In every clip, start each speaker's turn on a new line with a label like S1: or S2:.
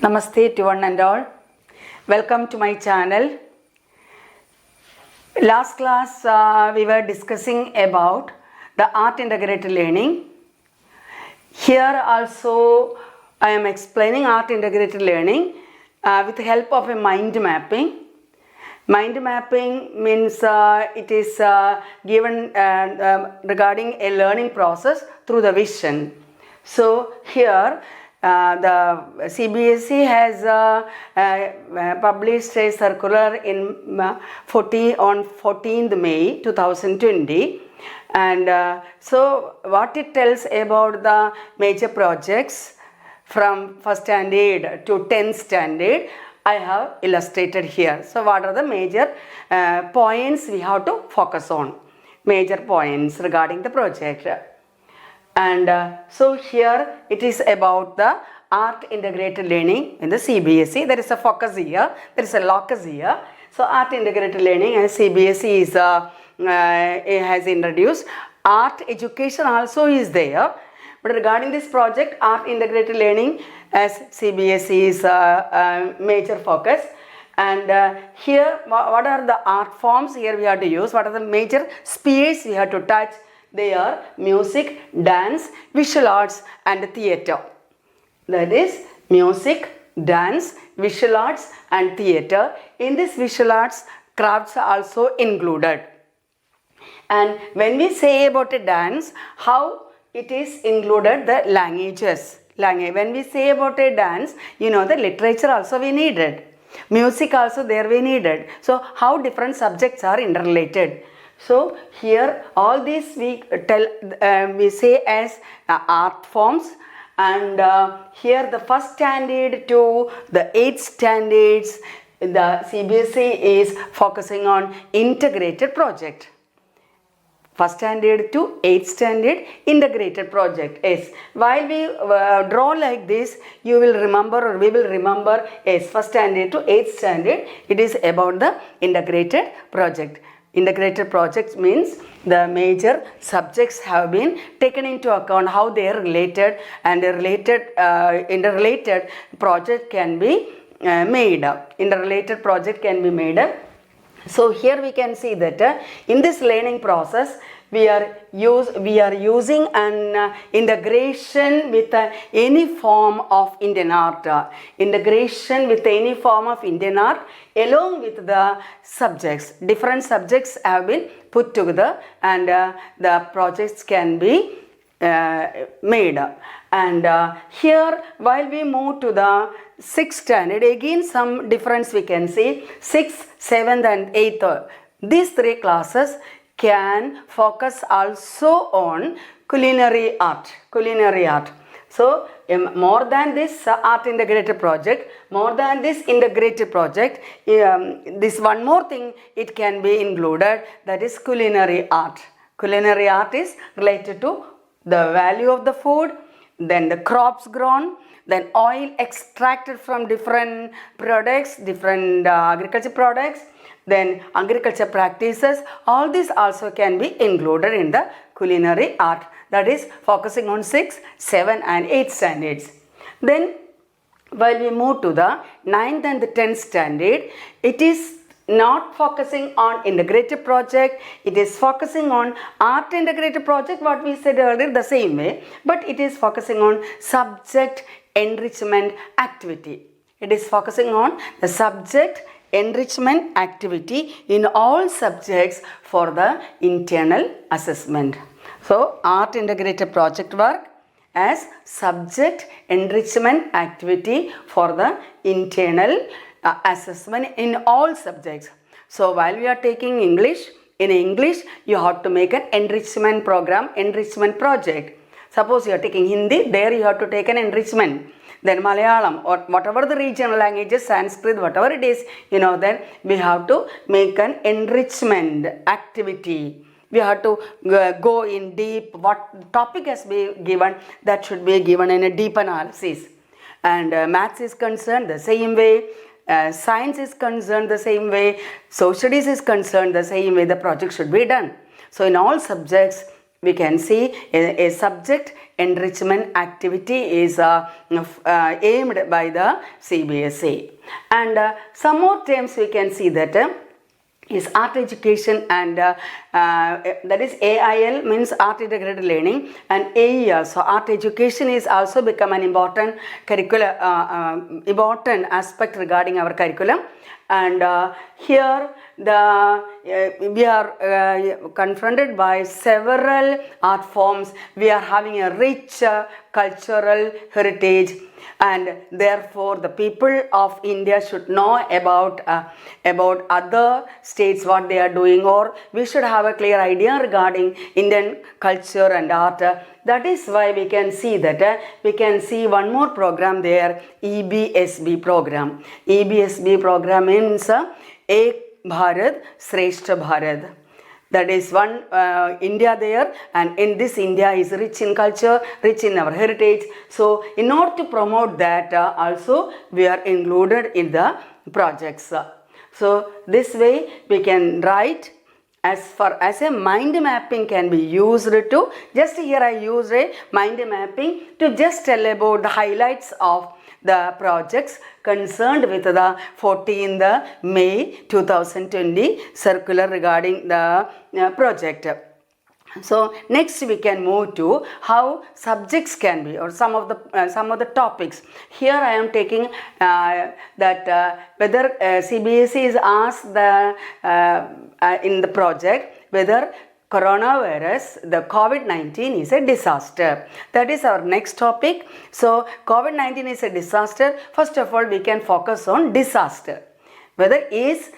S1: Namaste to one and all. Welcome to my channel. Last class we were discussing about the art integrated learning. Here also I am explaining art integrated learning with the help of a mind mapping. Mind mapping means it is given regarding a learning process through the vision. So here the CBSE has published a circular on 14th May 2020, and so what it tells about the major projects from 1st standard to 10th standard I have illustrated here. So what are the major points we have to focus on, major points regarding the project. And so here it is about the art integrated learning in the CBSE. There is a focus here, there is a locus here. So art integrated learning as CBSE is has introduced. Art education also is there. But regarding this project, art integrated learning as CBSE is major focus. And here what are the art forms here we have to use, what are the major spheres we have to touch. They are music, dance, visual arts and theatre. That is music, dance, visual arts and theatre. In this visual arts, crafts are also included. And when we say about a dance, how it is included the languages. When we say about a dance, you know the literature also we needed. Music also there we needed. So how different subjects are interrelated. So here all these we tell we say as art forms, and here the 1st standard to the 8th standards the CBSE is focusing on integrated project. 1st standard to 8th standard integrated project is. While we draw like this, you will remember, or we will remember, as 1st standard to 8th standard it is about the integrated project. Integrated projects means the major subjects have been taken into account, how they are related, and a related interrelated project can be made up. Interrelated project can be made up. So here we can see that in this learning process we are using an integration with any form of Indian art. Integration with any form of Indian art along with the subjects. Different subjects have been put together, and the projects can be made. And here while we move to the 6th standard, again some difference we can see. 6th, 7th and 8th, these 3 classes can focus also on culinary art. So more than this art integrated project, more than this integrated project, this one more thing it can be included, that is culinary art. Culinary art is related to the value of the food, then the crops grown, then oil extracted from different products, different agriculture products, then agriculture practices. All these also can be included in the culinary art, that is focusing on 6, 7 and 8 standards. Then while we move to the 9th and the 10th standard, it is not focusing on integrated project, it is focusing on art integrated project, what we said earlier, the same way, but it is focusing on subject enrichment activity. It is focusing on the subject enrichment activity in all subjects for the internal assessment. So art integrated project work as subject enrichment activity for the internal assessment in all subjects. So while we are taking English, in English you have to make an enrichment program, enrichment project. Suppose you are taking Hindi, there you have to take an enrichment. Then Malayalam or whatever the regional languages, Sanskrit, whatever it is, you know, then we have to make an enrichment activity. We have to go in deep, what topic has been given, that should be given in a deep analysis. And maths is concerned the same way, science is concerned the same way, social studies is concerned the same way, the project should be done. So in all subjects we can see a subject enrichment activity is aimed by the CBSE. And some more terms we can see that is art education, and that is AIL means art integrated learning, and AIL, so art education is also become an important curriculum, important aspect regarding our curriculum. And here we are confronted by several art forms. We are having a rich cultural heritage, and therefore the people of India should know about other states what they are doing, or we should have a clear idea regarding Indian culture and art. That is why we can see that we can see one more program there, EBSB program. EBSB program means Ek Bharat Shrestha Bharat. That is one India there, and in this India is rich in culture, rich in our heritage. So in order to promote that also we are included in the projects. So this way we can write as a mind mapping can be used to, just here I use a mind mapping to just tell about the highlights of the projects concerned with the 14th May 2020 circular regarding the project. So next we can move to how subjects can be, or some of the topics. Here I am taking that whether CBSE is asked in the project whether coronavirus, the COVID-19 is a disaster. That is our next topic. So COVID-19 is a disaster. First of all, we can focus on disaster. Whether is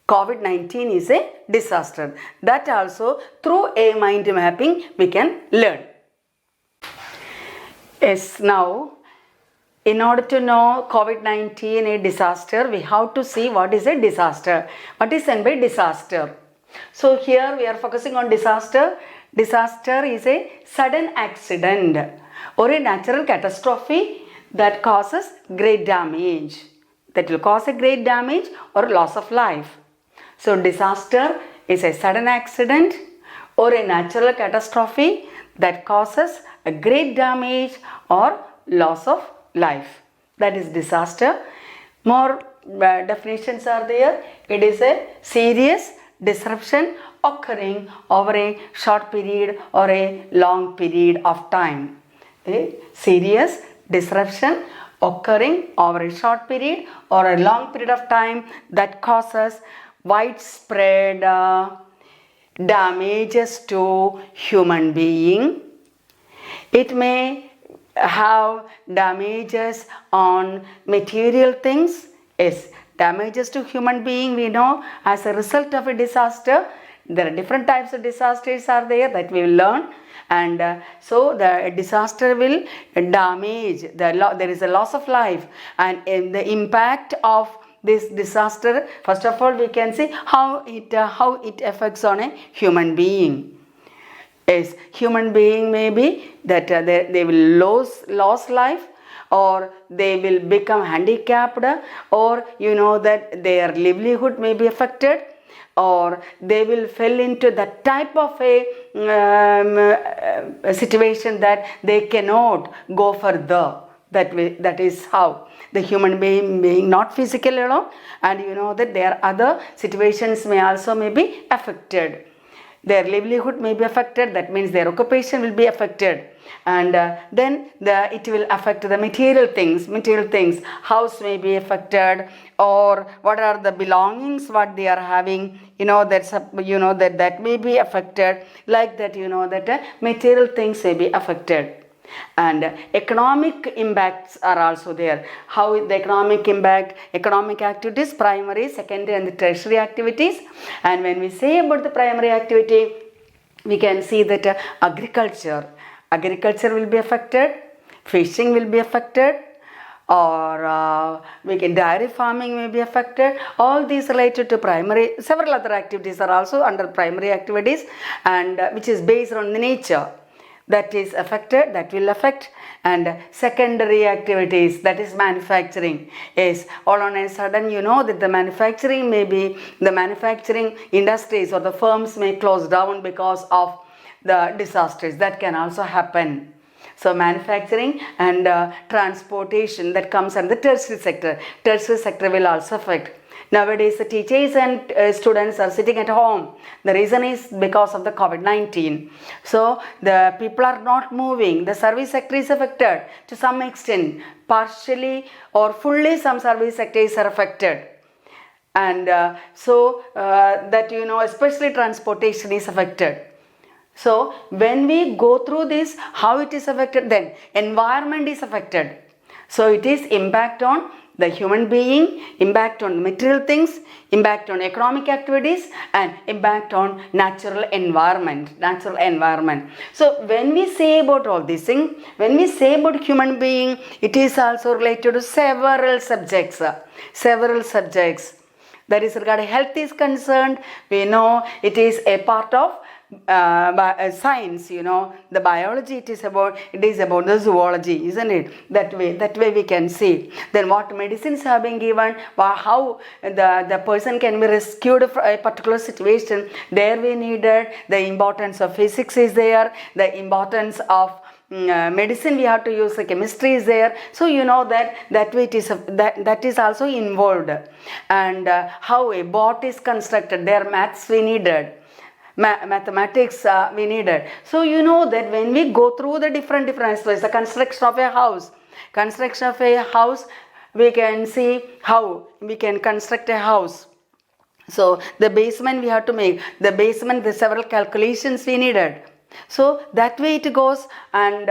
S1: COVID-19 is a disaster. That also through a mind mapping we can learn. Yes, now in order to know COVID-19 a disaster, we have to see what is a disaster. What is meant by disaster? So here we are focusing on disaster. Disaster is a sudden accident or a natural catastrophe that causes great damage. That will cause a great damage or loss of life. So disaster is a sudden accident or a natural catastrophe that causes a great damage or loss of life. That is disaster. More definitions are there. It is a serious disruption occurring over a short period or a long period of time. A serious disruption occurring over a short period or a long period of time that causes widespread damages to human being. It may have damages on material things. Yes, damages to human being we know as a result of a disaster. There are different types of disasters are there that we will learn, and so the disaster will damage, there is a loss of life, and in the impact of this disaster, first of all we can see how it affects on a human being. Yes, human being may be that they will lose life, or they will become handicapped, or that their livelihood may be affected, or they will fall into that type of a situation that they cannot go further. That is how the human being not physical alone, and that there are other situations may be affected. Their livelihood may be affected, that means their occupation will be affected, and then it will affect the material things. House may be affected, or what are the belongings what they are having, that may be affected, like that, that material things may be affected. And economic impacts are also there. How the economic impact, economic activities, primary, secondary and the tertiary activities. And when we say about the primary activity, we can see that agriculture will be affected, fishing will be affected, or dairy farming may be affected. All these related to primary. Several other activities are also under primary activities, and which is based on the nature. That is affected, that will affect. And secondary activities, that is manufacturing, is all on a sudden that the manufacturing industries or the firms may close down because of the disasters that can also happen. So manufacturing and transportation, that comes under the tertiary sector. Tertiary sector will also affect. Nowadays the teachers and students are sitting at home. The reason is because of the COVID-19. So the people are not moving. The service sector is affected to some extent. Partially or fully some service sectors are affected. And that especially transportation is affected. So when we go through this, how it is affected, then environment is affected. So it is impact on the human being, impact on material things, impact on economic activities, and impact on natural environment. So when we say about all these things, when we say about human being, it is also related to several subjects. That is regarding health is concerned, we know it is a part of science, the biology, it is about the zoology, isn't it? That way we can see. Then what medicines have been given, how the person can be rescued from a particular situation, there we needed. The importance of physics is there, the importance of medicine we have to use, the chemistry is there. So that way it is that is also involved. And how a boat is constructed, there maths we needed, mathematics we needed. So that when we go through the different aspects, the construction of a house, we can see how we can construct a house. So the basement we have to make, the several calculations we needed. So that way it goes. And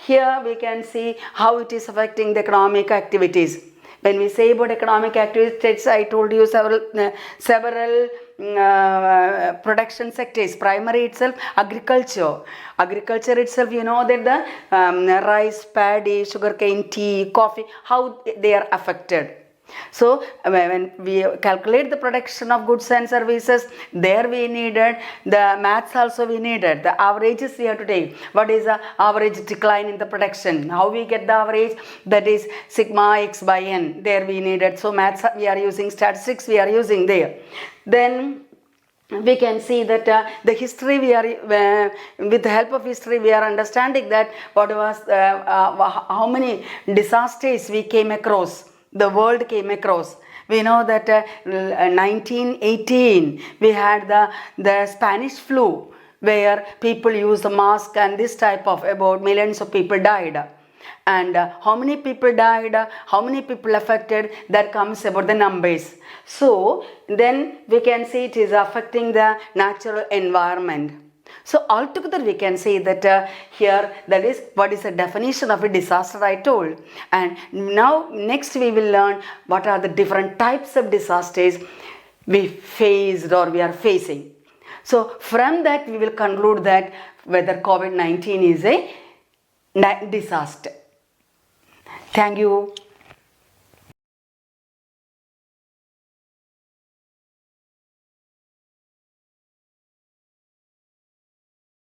S1: here we can see how it is affecting the economic activities. When we say about economic activities, I told you several production sectors. Primary itself, agriculture itself, that the rice, paddy, sugarcane, tea, coffee, how they are affected. So when we calculate the production of goods and services, there we needed the maths also we needed. The averages we have to take. What is the average decline in the production? How we get the average? That is sigma x by n. There we needed. So maths we are using, statistics we are using there. Then we can see that the history we are with the help of history we are understanding that what was how many disasters we came across. The world came across. We know that 1918 we had the Spanish flu, where people used the mask, and this type of about millions of people died. And how many people died, how many people affected, that comes about the numbers. So then we can see it is affecting the natural environment. So altogether we can say that here, that is what is the definition of a disaster I told. And now next we will learn what are the different types of disasters we faced or we are facing. So from that we will conclude that whether COVID-19 is a disaster. Thank you.